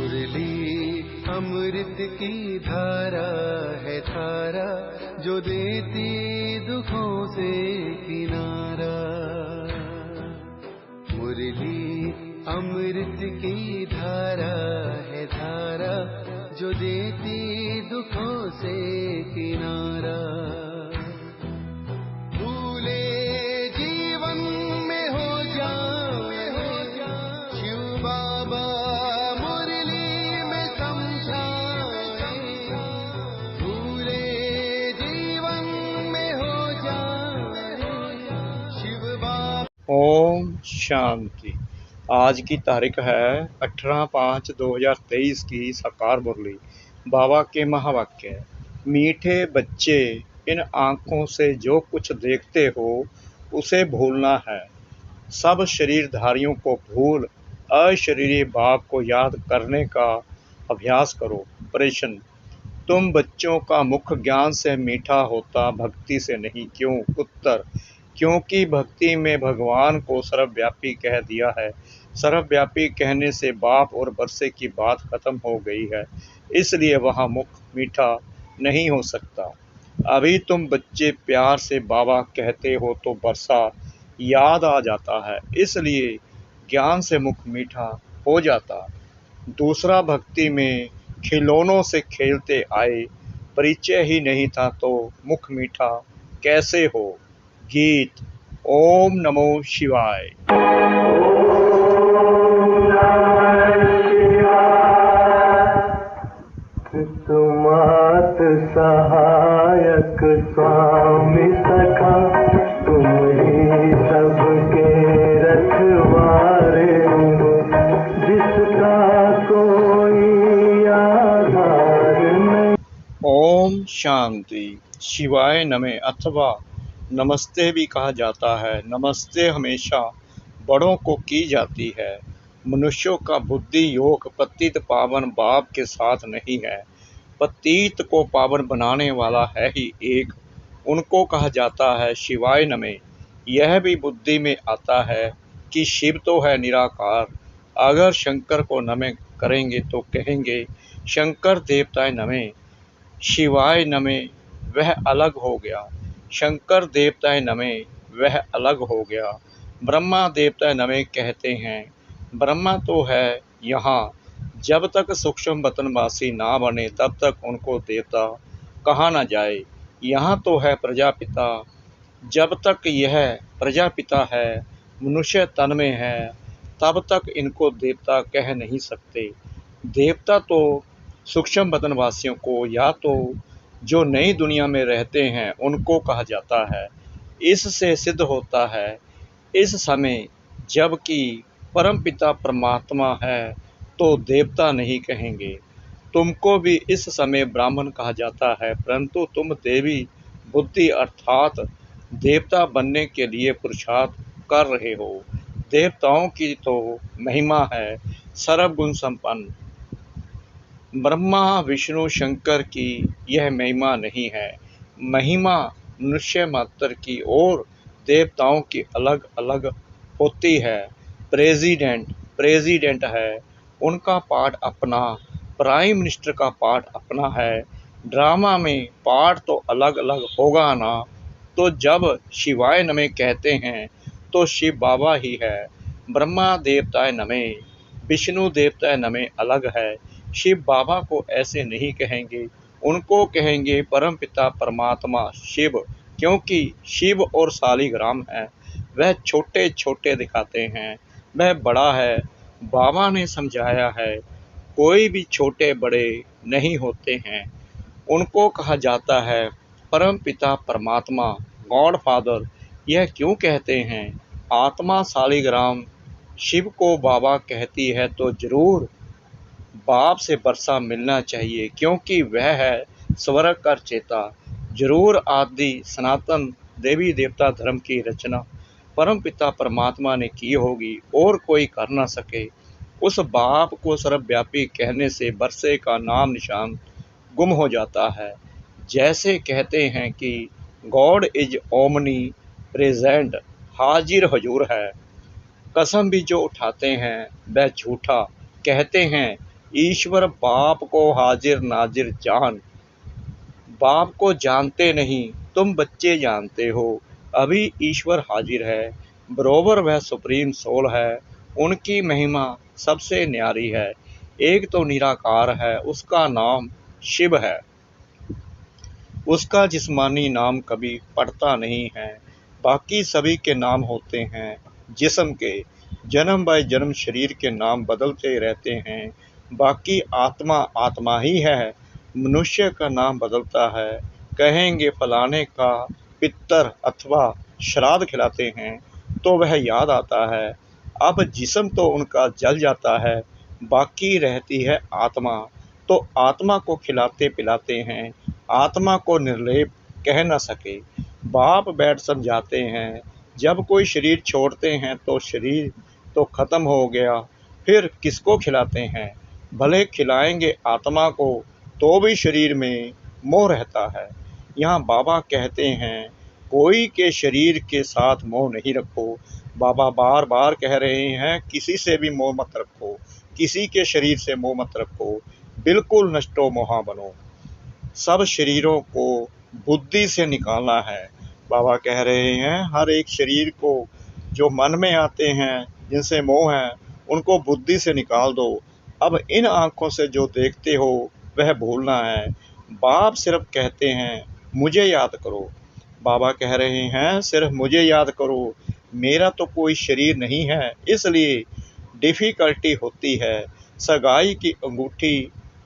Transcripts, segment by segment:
मुरली अमृत की धारा है धारा, जो देती दुखों से किनारा। मुरली अमृत की धारा है धारा, जो देती दुखों से किनारा। भूले जीवन में हो जाए शिव बाबा मुरली में समझाए। भूले जीवन में हो जाए शिव बाबा। ओम शांति। आज की तारीख है 18/5/2023 की साकार मुरली। बाबा के महावाक्य। मीठे बच्चे, इन आँखों से जो कुछ देखते हो उसे भूलना है। सब शरीरधारियों को भूल अशरीरी बाप को याद करने का अभ्यास करो। प्रश्न: तुम बच्चों का मुख ज्ञान से मीठा होता, भक्ति से नहीं, क्यों? उत्तर: क्योंकि भक्ति में भगवान को सर्वव्यापी कह दिया है। सर्वव्यापी कहने से बाप और बरसे की बात खत्म हो गई है, इसलिए वहाँ मुख मीठा नहीं हो सकता। अभी तुम बच्चे प्यार से बाबा कहते हो तो बरसा याद आ जाता है, इसलिए ज्ञान से मुख मीठा हो जाता। दूसरा, भक्ति में खिलौनों से खेलते आए, परिचय ही नहीं था तो मुख मीठा कैसे हो। गीत। ओम नमो शिवाय। तुमात सहायक स्वामी सखा, तुम ही सबके रखवारे हो, जिसका कोई आधार नहीं। ओम शांति। शिवाय नमः अथवा नमस्ते भी कहा जाता है। नमस्ते हमेशा बड़ों को की जाती है। मनुष्यों का बुद्धि योग पतित पावन बाप के साथ नहीं है। पतित को पावन बनाने वाला है ही एक, उनको कहा जाता है शिवाय नमः। यह भी बुद्धि में आता है कि शिव तो है निराकार। अगर शंकर को नमः करेंगे तो कहेंगे शंकर देवताय नमः। शिवाय नमः वह अलग हो गया, शंकर देवताय नमः वह अलग हो गया। ब्रह्मा देवताय नमः कहते हैं। ब्रह्मा तो है यहाँ, जब तक सूक्ष्म वतनवासी ना बने तब तक उनको देवता कहा न जाए। यहाँ तो है प्रजापिता, जब तक यह प्रजापिता है, मनुष्य तन में है, तब तक इनको देवता कह नहीं सकते। देवता तो सूक्ष्म वतनवासियों को या तो जो नई दुनिया में रहते हैं उनको कहा जाता है। इससे सिद्ध होता है इस समय जबकि परमपिता परमात्मा है तो देवता नहीं कहेंगे। तुमको भी इस समय ब्राह्मण कहा जाता है, परंतु तुम देवी बुद्धि अर्थात देवता बनने के लिए पुरुषार्थ कर रहे हो। देवताओं की तो महिमा है सर्वगुण संपन्न। ब्रह्मा विष्णु शंकर की यह महिमा नहीं है। महिमा मनुष्य मात्र की और देवताओं की अलग अलग होती है। प्रेसिडेंट है, उनका पार्ट अपना, प्राइम मिनिस्टर का पार्ट अपना है। ड्रामा में पार्ट तो अलग अलग होगा ना। तो जब शिवाय नमः कहते हैं तो शिव बाबा ही है। ब्रह्मा देवताय नमः, विष्णु देवताय नमः अलग है। शिव बाबा को ऐसे नहीं कहेंगे, उनको कहेंगे परमपिता परमात्मा शिव, क्योंकि शिव और शालिग्राम है। वह छोटे छोटे दिखाते हैं, वह बड़ा है। बाबा ने समझाया है कोई भी छोटे बड़े नहीं होते हैं। उनको कहा जाता है परमपिता परमात्मा, गॉड फादर। यह क्यों कहते हैं? आत्मा शालिग्राम शिव को बाबा कहती है तो जरूर बाप से वर्षा मिलना चाहिए, क्योंकि वह है स्वर्ग का चेता। जरूर आदि सनातन देवी देवता धर्म की रचना परमपिता परमात्मा ने की होगी और कोई कर ना सके। उस बाप को सर्वव्यापी कहने से वर्षे का नाम निशान गुम हो जाता है। जैसे कहते हैं कि गॉड इज ओमनी प्रेजेंट, हाजिर हजूर है। कसम भी जो उठाते हैं वह झूठा। कहते हैं ईश्वर बाप को हाजिर नाजिर जान। बाप को जानते नहीं, तुम बच्चे जानते हो। अभी ईश्वर हाजिर है, बरोबर वह सुप्रीम सोल है। उनकी महिमा सबसे न्यारी है। एक तो निराकार है, उसका नाम शिव है। उसका जिस्मानी नाम कभी पड़ता नहीं है। बाकी सभी के नाम होते हैं जिस्म के। जन्म बाय जन्म शरीर के नाम बदलते रहते हैं। बाकी आत्मा आत्मा ही है। मनुष्य का नाम बदलता है। कहेंगे फलाने का पितर अथवा श्राद्ध खिलाते हैं तो वह याद आता है। अब जिस्म तो उनका जल जाता है, बाकी रहती है आत्मा। तो आत्मा को खिलाते पिलाते हैं। आत्मा को निर्लेप कह न सके। बाप बैठ समझाते हैं, जब कोई शरीर छोड़ते हैं तो शरीर तो खत्म हो गया, फिर किसको खिलाते हैं। भले खिलाएंगे आत्मा को तो भी शरीर में मोह रहता है। यहाँ बाबा कहते हैं, कोई के शरीर के साथ मोह नहीं रखो। बाबा बार बार कह रहे हैं, किसी से भी मोह मत रखो, किसी के शरीर से मोह मत रखो। बिल्कुल नष्टो मोहा बनो। सब शरीरों को बुद्धि से निकालना है। बाबा कह रहे हैं, हर एक शरीर को जो मन में आते हैं, जिनसे मोह है, उनको बुद्धि से निकाल दो। अब इन आँखों से जो देखते हो वह भूलना है। बाप सिर्फ कहते हैं, मुझे याद करो। बाबा कह रहे हैं, सिर्फ मुझे याद करो। मेरा तो कोई शरीर नहीं है, इसलिए डिफ़िकल्टी होती है। सगाई की अंगूठी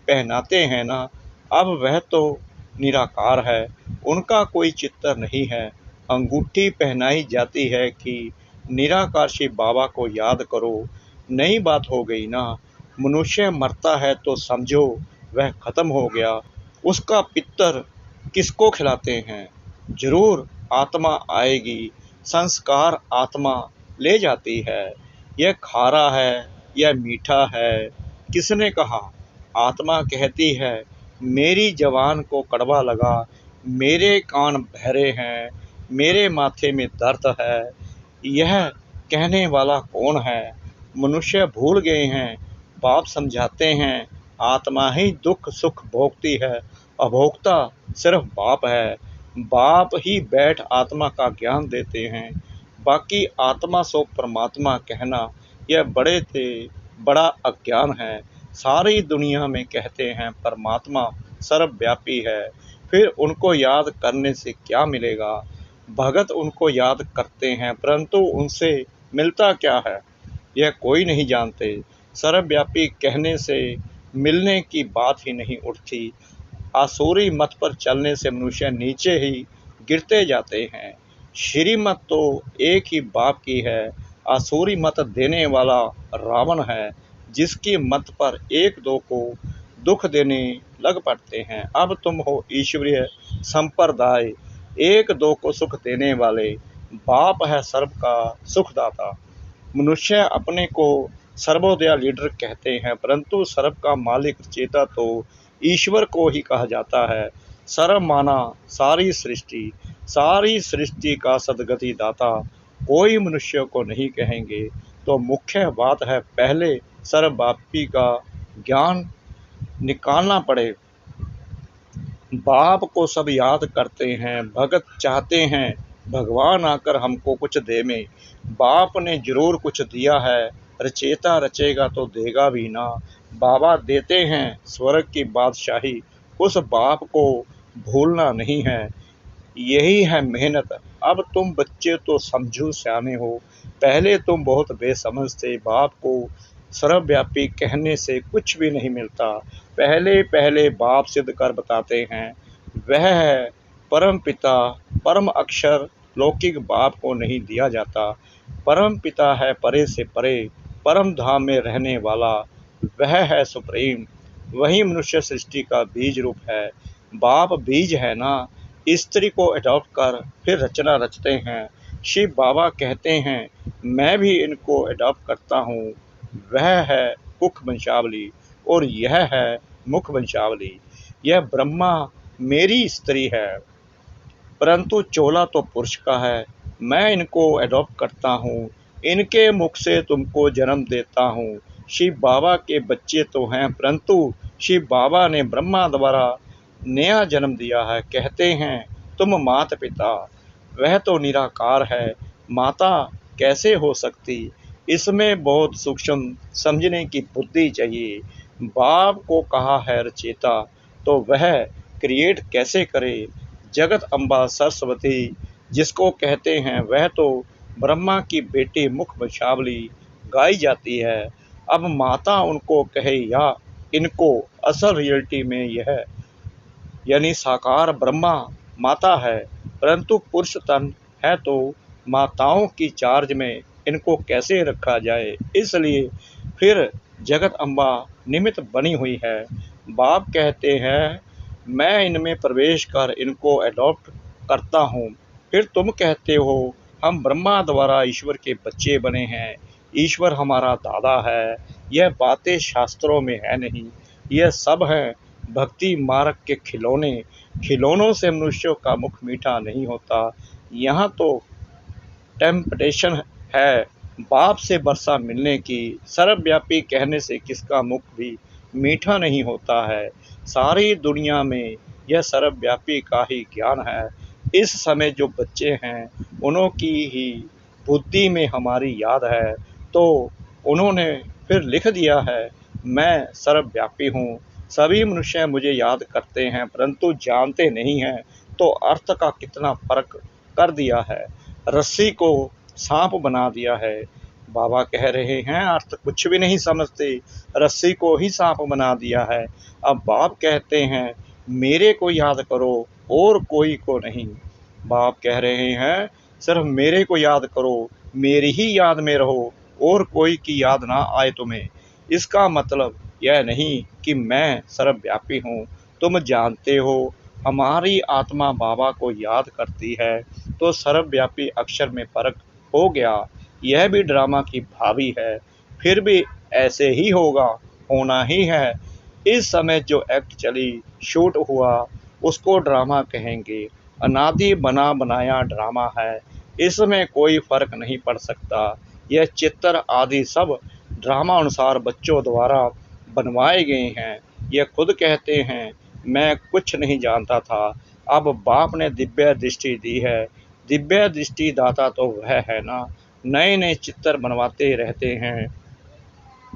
पहनाते हैं ना, अब वह तो निराकार है, उनका कोई चित्र नहीं है। अंगूठी पहनाई जाती है कि निराकार शिव बाबा को याद करो। नई बात हो गई ना। मनुष्य मरता है तो समझो वह खत्म हो गया। उसका पितर किसको खिलाते हैं। जरूर आत्मा आएगी, संस्कार आत्मा ले जाती है। यह खारा है, यह मीठा है, किसने कहा। आत्मा कहती है, मेरी जवान को कड़वा लगा, मेरे कान बहरे हैं, मेरे माथे में दर्द है। यह कहने वाला कौन है। मनुष्य भूल गए हैं। बाप समझाते हैं, आत्मा ही दुख सुख भोगती है, अभोक्ता सिर्फ बाप है। बाप ही बैठ आत्मा का ज्ञान देते हैं। बाकी आत्मा सो परमात्मा कहना यह बड़े से बड़ा अज्ञान है। सारी दुनिया में कहते हैं परमात्मा सर्वव्यापी है, फिर उनको याद करने से क्या मिलेगा। भगत उनको याद करते हैं, परंतु उनसे मिलता क्या है यह कोई नहीं जानते। सर्वव्यापी कहने से मिलने की बात ही नहीं उठती। आसुरी मत पर चलने से मनुष्य नीचे ही गिरते जाते हैं। श्रीमत तो एक ही बाप की है। आसुरी मत देने वाला रावण है, जिसकी मत पर एक दो को दुख देने लग पड़ते हैं। अब तुम हो ईश्वरीय संप्रदाय, एक दो को सुख देने वाले। बाप है सर्व का सुखदाता। मनुष्य अपने को सर्वोदया लीडर कहते हैं, परंतु सर्व का मालिक चेता तो ईश्वर को ही कहा जाता है। सर्व माना सारी सृष्टि का सदगति दाता कोई मनुष्य को नहीं कहेंगे। तो मुख्य बात है, पहले सर्वव्यापी का ज्ञान निकालना पड़े। बाप को सब याद करते हैं, भगत चाहते हैं भगवान आकर हमको कुछ दे में। बाप ने जरूर कुछ दिया है, रचेता रचेगा तो देगा भी ना। बाबा देते हैं स्वर्ग की बादशाही, उस बाप को भूलना नहीं है। यही है मेहनत। अब तुम बच्चे तो समझो सियाने हो, पहले तुम बहुत बेसमझ थे। बाप को सर्वव्यापी कहने से कुछ भी नहीं मिलता। पहले पहले बाप सिद्ध कर बताते हैं, वह है परम पिता। परम अक्षर लौकिक बाप को नहीं दिया जाता। परम पिता है परे से परे, परम धाम में रहने वाला, वह है सुप्रीम। वही मनुष्य सृष्टि का बीज रूप है। बाप बीज है ना। स्त्री को अडॉप्ट कर फिर रचना रचते हैं। शिव बाबा कहते हैं, मैं भी इनको अडॉप्ट करता हूँ। वह है कुख वंशावली और यह है मुख वंशावली। यह ब्रह्मा मेरी स्त्री है, परंतु चोला तो पुरुष का है। मैं इनको अडॉप्ट करता हूँ, इनके मुख से तुमको जन्म देता हूँ। शिव बाबा के बच्चे तो हैं, परंतु शिव बाबा ने ब्रह्मा द्वारा नया जन्म दिया है। कहते हैं तुम माता पिता, वह तो निराकार है, माता कैसे हो सकती। इसमें बहुत सूक्ष्म समझने की बुद्धि चाहिए। बाप को कहा है रचेता, तो वह क्रिएट कैसे करे। जगत अम्बा सरस्वती जिसको कहते हैं, वह तो ब्रह्मा की बेटी मुख वंशावली गाई जाती है। अब माता उनको कहे या इनको, असल रियलिटी में यह यानी साकार ब्रह्मा माता है, परंतु पुरुष तन है, तो माताओं की चार्ज में इनको कैसे रखा जाए। इसलिए फिर जगत अम्बा निमित्त बनी हुई है। बाप कहते हैं मैं इनमें प्रवेश कर इनको अडॉप्ट करता हूँ। फिर तुम कहते हो हम ब्रह्मा द्वारा ईश्वर के बच्चे बने हैं, ईश्वर हमारा दादा है। यह बातें शास्त्रों में है नहीं, यह सब है भक्ति मार्ग के खिलौने। खिलौनों से मनुष्यों का मुख मीठा नहीं होता। यहाँ तो टेम्पटेशन है बाप से वर्षा मिलने की। सर्वव्यापी कहने से किसका मुख भी मीठा नहीं होता है। सारी दुनिया में यह सर्वव्यापी का ही ज्ञान है। इस समय जो बच्चे हैं उन्हों की ही बुद्धि में हमारी याद है, तो उन्होंने फिर लिख दिया है मैं सर्वव्यापी हूँ। सभी मनुष्य मुझे याद करते हैं, परंतु जानते नहीं हैं। तो अर्थ का कितना फर्क कर दिया है, रस्सी को सांप बना दिया है। बाबा कह रहे हैं अर्थ कुछ भी नहीं समझते, रस्सी को ही सांप बना दिया है। अब बाप कहते हैं मेरे को याद करो और कोई को नहीं। बाप कह रहे हैं सिर्फ मेरे को याद करो, मेरी ही याद में रहो और कोई की याद ना आए तुम्हें। इसका मतलब यह नहीं कि मैं सर्वव्यापी हूँ। तुम जानते हो हमारी आत्मा बाबा को याद करती है, तो सर्वव्यापी अक्षर में फर्क हो गया। यह भी ड्रामा की भावी है, फिर भी ऐसे ही होगा, होना ही है। इस समय जो एक्ट चली शूट हुआ उसको ड्रामा कहेंगे। अनादि बना बनाया ड्रामा है, इसमें कोई फर्क नहीं पड़ सकता। यह चित्र आदि सब ड्रामा अनुसार बच्चों द्वारा बनवाए गए हैं। यह खुद कहते हैं मैं कुछ नहीं जानता था, अब बाप ने दिव्य दृष्टि दी है। दिव्य दृष्टि दाता तो वह है ना, नए नए चित्र बनवाते रहते हैं।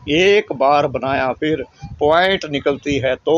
एक बार बनाया फिर पॉइंट निकलती है तो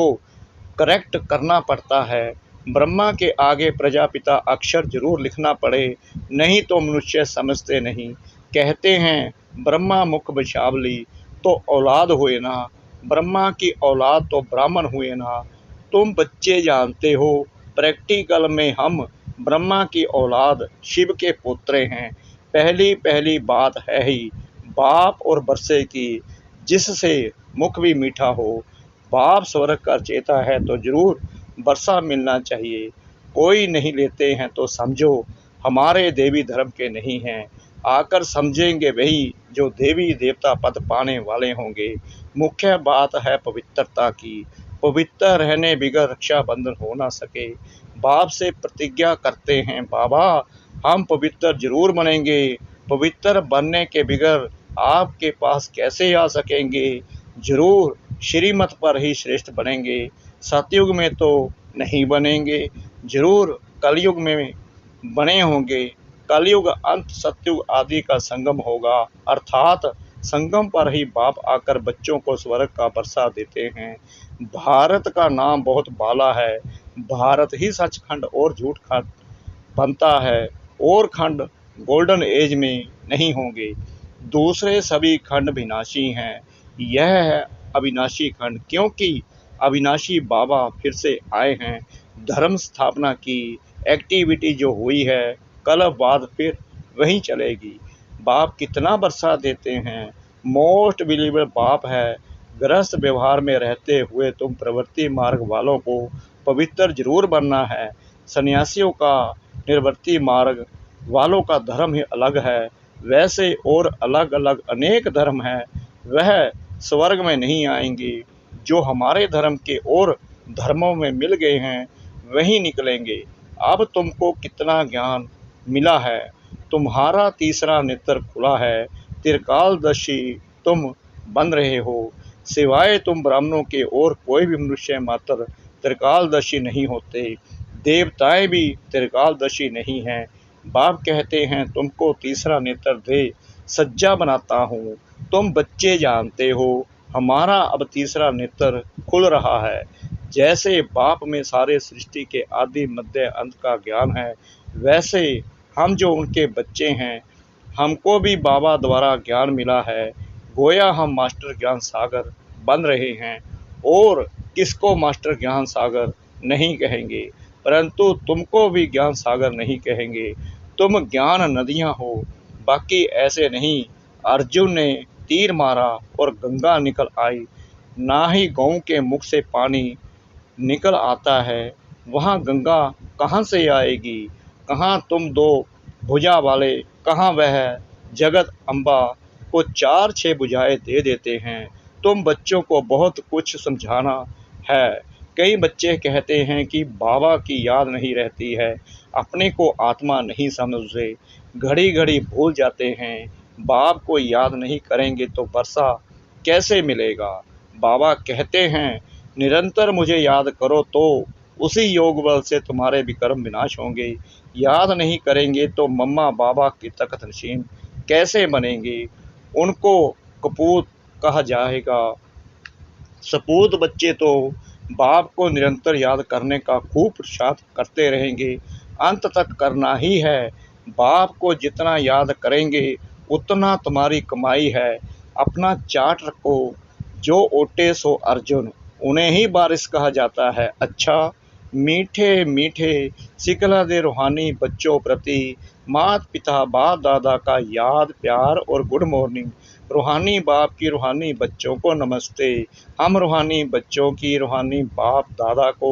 करेक्ट करना पड़ता है। ब्रह्मा के आगे प्रजापिता अक्षर जरूर लिखना पड़े, नहीं तो मनुष्य समझते नहीं। कहते हैं ब्रह्मा मुख वंशावली, तो औलाद हुए ना, ब्रह्मा की औलाद तो ब्राह्मण हुए ना। तुम बच्चे जानते हो प्रैक्टिकल में हम ब्रह्मा की औलाद शिव के पुत्र हैं। पहली पहली बात है ही बाप और बरसे की, जिससे मुख भी मीठा हो। बाप स्वर्ग का चेता है तो जरूर वर्षा मिलना चाहिए। कोई नहीं लेते हैं तो समझो हमारे देवी धर्म के नहीं हैं। आकर समझेंगे वही जो देवी देवता पद पाने वाले होंगे। मुख्य बात है पवित्रता की। पवित्र रहने बिगर रक्षाबंधन हो ना सके। बाप से प्रतिज्ञा करते हैं बाबा हम पवित्र जरूर बनेंगे। पवित्र बनने के बिगर आपके पास कैसे आ सकेंगे। जरूर श्रीमत पर ही श्रेष्ठ बनेंगे। सतयुग में तो नहीं बनेंगे, जरूर कलयुग में बने होंगे। कलयुग अंत सतयुग आदि का संगम होगा, अर्थात संगम पर ही बाप आकर बच्चों को स्वर्ग का वर्षा देते हैं। भारत का नाम बहुत बाला है। भारत ही सचखंड और झूठ खंड बनता है, और खंड गोल्डन एज में नहीं होंगे। दूसरे सभी खंड विनाशी हैं, यह है अविनाशी खंड, क्योंकि अविनाशी बाबा फिर से आए हैं। धर्म स्थापना की एक्टिविटी जो हुई है कल बाद फिर वहीं चलेगी। बाप कितना वर्षा देते हैं, मोस्ट बिलीवर बाप है। गृहस्थ व्यवहार में रहते हुए तुम प्रवृत्ति मार्ग वालों को पवित्र जरूर बनना है। सन्यासियों का निर्वृत्ति मार्ग वालों का धर्म ही अलग है। वैसे और अलग अलग अनेक धर्म हैं, वह स्वर्ग में नहीं आएंगे। जो हमारे धर्म के और धर्मों में मिल गए हैं वहीं निकलेंगे। अब तुमको कितना ज्ञान मिला है, तुम्हारा तीसरा नेत्र खुला है। त्रिकालदर्शी तुम बन रहे हो। सिवाय तुम ब्राह्मणों के और कोई भी मनुष्य मात्र त्रिकालदर्शी नहीं होते। देवताएं भी त्रिकालदर्शी नहीं हैं। बाप कहते हैं तुमको तीसरा नेत्र दे सज्जा बनाता हूँ। तुम बच्चे जानते हो हमारा अब तीसरा नेत्र खुल रहा है। जैसे बाप में सारे सृष्टि के आदि मध्य अंत का ज्ञान है, वैसे हम जो उनके बच्चे हैं हमको भी बाबा द्वारा ज्ञान मिला है। गोया हम मास्टर ज्ञान सागर बन रहे हैं। और किसको मास्टर ज्ञान सागर नहीं कहेंगे, परंतु तुमको भी ज्ञान सागर नहीं कहेंगे। तुम ज्ञान नदियां हो, बाकी ऐसे नहीं। अर्जुन ने तीर मारा और गंगा निकल आई। ना ही गौ के मुख से पानी निकल आता है, वहाँ गंगा कहाँ से आएगी। कहाँ तुम दो भुजा वाले, कहाँ वह जगत अम्बा को 4-6 भुजाएं दे देते हैं। तुम बच्चों को बहुत कुछ समझाना है। कई बच्चे कहते हैं कि बाबा की याद नहीं रहती है, अपने को आत्मा नहीं समझते, घड़ी घड़ी भूल जाते हैं। बाप को याद नहीं करेंगे तो वर्षा कैसे मिलेगा। बाबा कहते हैं निरंतर मुझे याद करो तो उसी योग बल से तुम्हारे विक्रम विनाश होंगे। याद नहीं करेंगे तो मम्मा बाबा की तख्त नशीन कैसे बनेंगे। उनको कपूत कहा जाएगा। सपूत बच्चे तो बाप को निरंतर याद करने का खूब पुरुषार्थ करते रहेंगे। अंत तक करना ही है। बाप को जितना याद करेंगे उतना तुम्हारी कमाई है। अपना चार्ट रखो। जो ओटे सो अर्जुन, उन्हें ही बारिश कहा जाता है। अच्छा मीठे मीठे सिकला दे रूहानी बच्चों प्रति माता पिता बाप दादा का याद प्यार और गुड मॉर्निंग। रूहानी बाप की रूहानी बच्चों को नमस्ते। हम रूहानी बच्चों की रूहानी बाप दादा को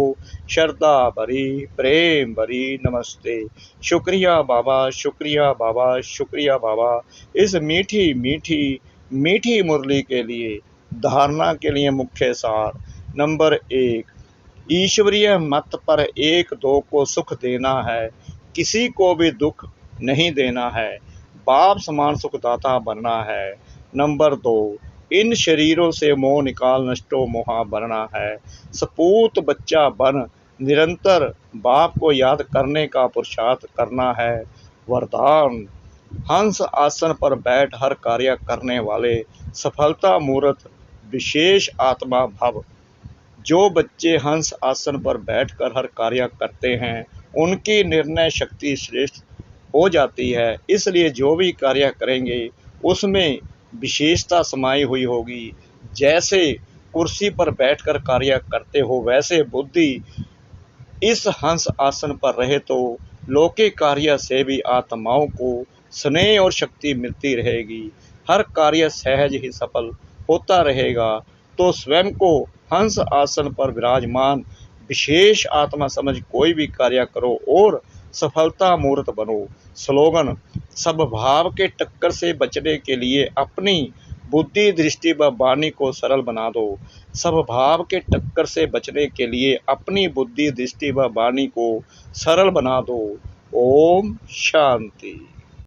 श्रद्धा भरी प्रेम भरी नमस्ते। शुक्रिया बाबा, शुक्रिया बाबा, शुक्रिया बाबा, इस मीठी मीठी मीठी मुरली के लिए। धारणा के लिए मुख्य सार नंबर 1, ईश्वरीय मत पर 1-2 को सुख देना है, किसी को भी दुख नहीं देना है। बाप समान सुखदाता बनना है। नंबर 2, इन शरीरों से मोह निकाल नष्टो मोहा बनना है। सपूत बच्चा बन निरंतर बाप को याद करने का पुरुषार्थ करना है। वरदान, हंस आसन पर बैठ हर कार्य करने वाले सफलता मूर्त विशेष आत्मा भव। जो बच्चे हंस आसन पर बैठकर हर कार्य करते हैं उनकी निर्णय शक्ति श्रेष्ठ हो जाती है। इसलिए जो भी कार्य करेंगे उसमें विशेषता समाई हुई होगी। जैसे कुर्सी पर बैठकर कार्य करते हो, वैसे बुद्धि इस हंस आसन पर रहे तो लौकिक कार्य से भी आत्माओं को स्नेह और शक्ति मिलती रहेगी। हर कार्य सहज ही सफल होता रहेगा। तो स्वयं को हंस आसन पर विराजमान विशेष आत्मा समझ कोई भी कार्य करो और सफलता मूर्त बनो। स्लोगन, सब भाव के टक्कर से बचने के लिए अपनी बुद्धि दृष्टि व वाणी को सरल बना दो। सब भाव के टक्कर से बचने के लिए अपनी बुद्धि दृष्टि व वाणी को सरल बना दो। ओम शांति।